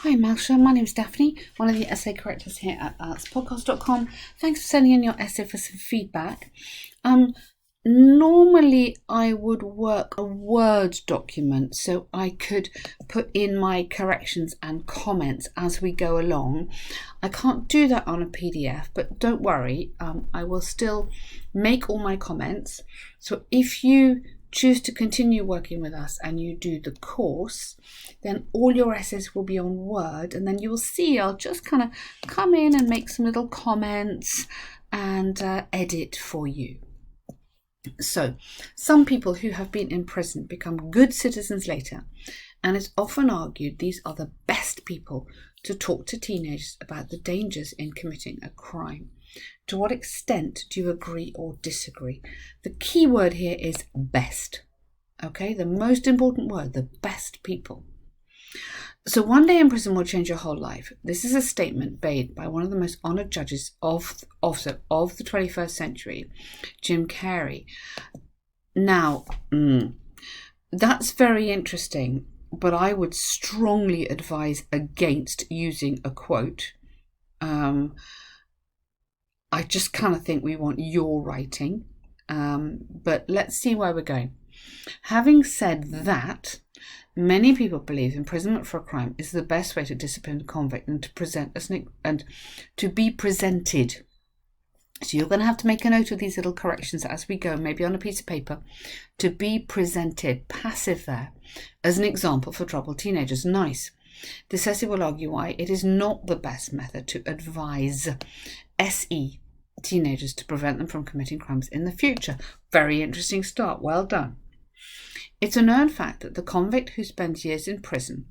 Hi Malsha, my name is Daphne, one of the essay correctors here at IELTSpodcast.com. Thanks for sending in your essay for some feedback. Normally I would work a Word document so I could put in my corrections and comments as we go along. I can't do that on a PDF, but don't worry, I will still make all my comments. So if you choose to continue working with us and you do the course, then all your essays will be on Word, and then you will see I'll just kind of come in and make some little comments and edit for you. So some people who have been in prison become good citizens later, and it's often argued these are the best people to talk to teenagers about the dangers in committing a crime. To what extent do you agree or disagree? The key word here is best. Okay, the most important word, the best people. So one day in prison will change your whole life. This is a statement made by one of the most honoured judges of the 21st century, Jim Carrey. Now, that's very interesting, but I would strongly advise against using a quote. I just kind of think we want your writing, but let's see where we're going. Having said that, many people believe imprisonment for a crime is the best way to discipline a convict and to be presented. So you're going to have to make a note of these little corrections as we go, maybe on a piece of paper. To be presented, passive there, as an example for troubled teenagers. Nice. This essay will argue why it is not the best method to advise SE teenagers to prevent them from committing crimes in the future. Very interesting start. Well done. It's a known fact that the convict who spends years in prison,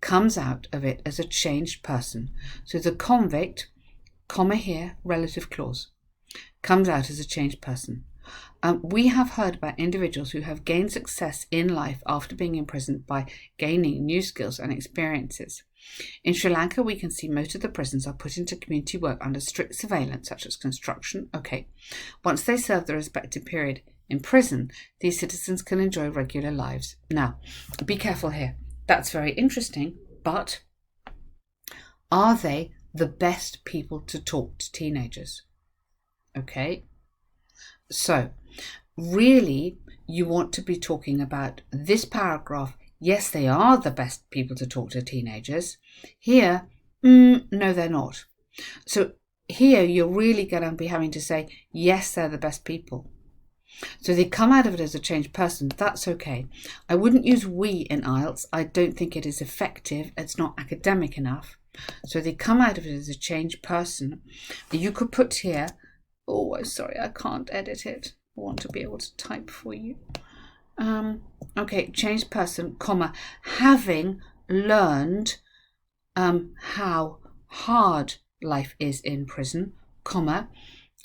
comes out of it as a changed person. So the convict, here, relative clause, comes out as a changed person. We have heard about individuals who have gained success in life after being imprisoned by gaining new skills and experiences. In Sri Lanka, we can see most of the prisons are put into community work under strict surveillance, such as construction. Once they serve the respective period in prison, these citizens can enjoy regular lives. Now, be careful here. That's very interesting, but are they the best people to talk to teenagers? Okay, so really you want to be talking about this paragraph. Yes, they are the best people to talk to teenagers. Here, no, they're not. So here you're really going to be having to say, yes, they're the best people. So they come out of it as a changed person. That's okay. I wouldn't use we in IELTS. I don't think it is effective. It's not academic enough. So they come out of it as a changed person. You could put here, oh, sorry, I can't edit it. I want to be able to type for you. Changed person, having learned how hard life is in prison,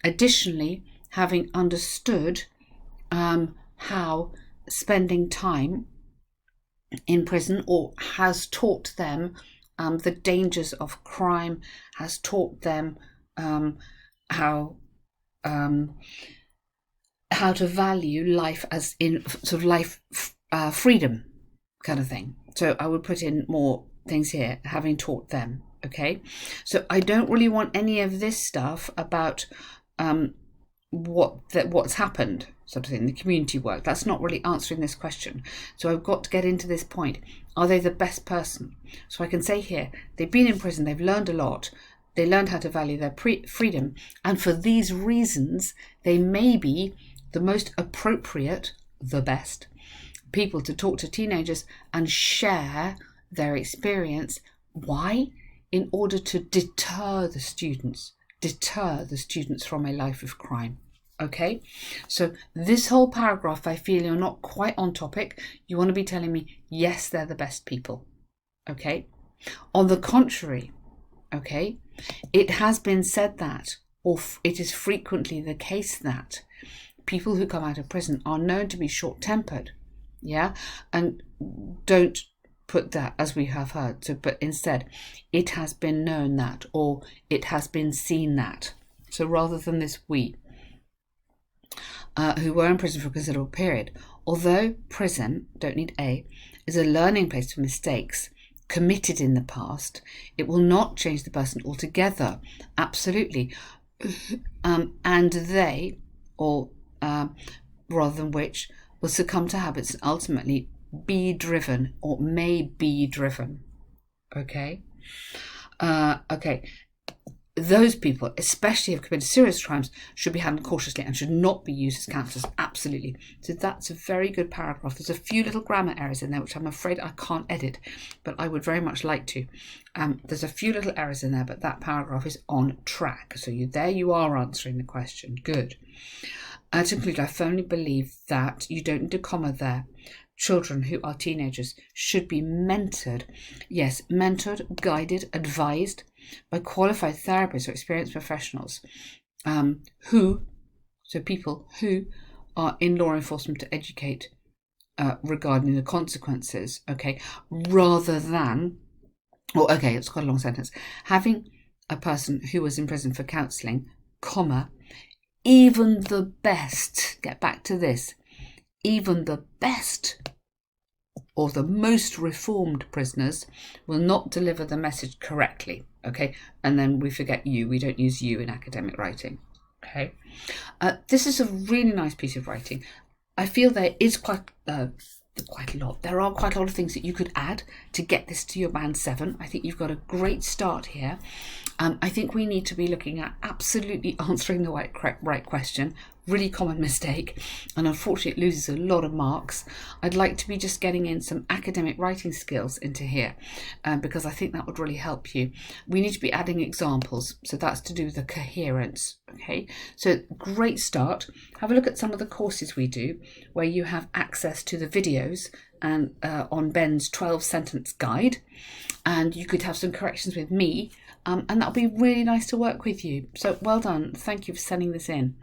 additionally, having understood how spending time in prison or has taught them the dangers of crime, has taught them how to value life as in sort of life freedom kind of thing. So I would put in more things here, having taught them. Okay, so I don't really want any of this stuff about what's happened sort of thing, the community work. That's not really answering this question. So I've got to get into this point. Are they the best person? So I can say here, they've been in prison, they've learned a lot, they learned how to value their freedom, and for these reasons they may be the most appropriate, the best people to talk to teenagers and share their experience. Why? In order to deter the students from a life of crime. Okay, so this whole paragraph, I feel you're not quite on topic. You want to be telling me, yes, they're the best people. Okay, on the contrary, okay, it has been said that, or it is frequently the case that people who come out of prison are known to be short-tempered. Yeah, and don't put that as we have heard, but instead it has been known that, or it has been seen that. So rather than this we, who were in prison for a considerable period, although prison, don't need a, is a learning place for mistakes, committed in the past. It will not change the person altogether. Absolutely. And they, or rather than which, will succumb to habits and ultimately be driven or may be driven. Okay? Okay. Those people, especially if committed serious crimes, should be handled cautiously and should not be used as counsellors. Absolutely. So that's a very good paragraph. There's a few little grammar errors in there, which I'm afraid I can't edit, but I would very much like to. There's a few little errors in there, but that paragraph is on track. So you are answering the question. Good. To conclude, I firmly believe that you don't need a comma there. Children who are teenagers should be mentored. Yes, mentored, guided, advised by qualified therapists or experienced professionals people who are in law enforcement to educate regarding the consequences, okay, rather than, it's quite a long sentence, having a person who was in prison for counselling, comma, even the best, get back to this, even the best or the most reformed prisoners will not deliver the message correctly, okay? And then we forget you. We don't use you in academic writing, okay? This is a really nice piece of writing. I feel there is quite a lot. There are quite a lot of things that you could add to get this to your band 7. I think you've got a great start here. I think we need to be looking at absolutely answering the right question. Really common mistake, and unfortunately it loses a lot of marks. I'd like to be just getting in some academic writing skills into here because I think that would really help you. We need to be adding examples, so that's to do with the coherence. Okay, so great start. Have a look at some of the courses we do where you have access to the videos and on Ben's 12 sentence guide, and you could have some corrections with me, and that'll be really nice to work with you. So well done. Thank you for sending this in.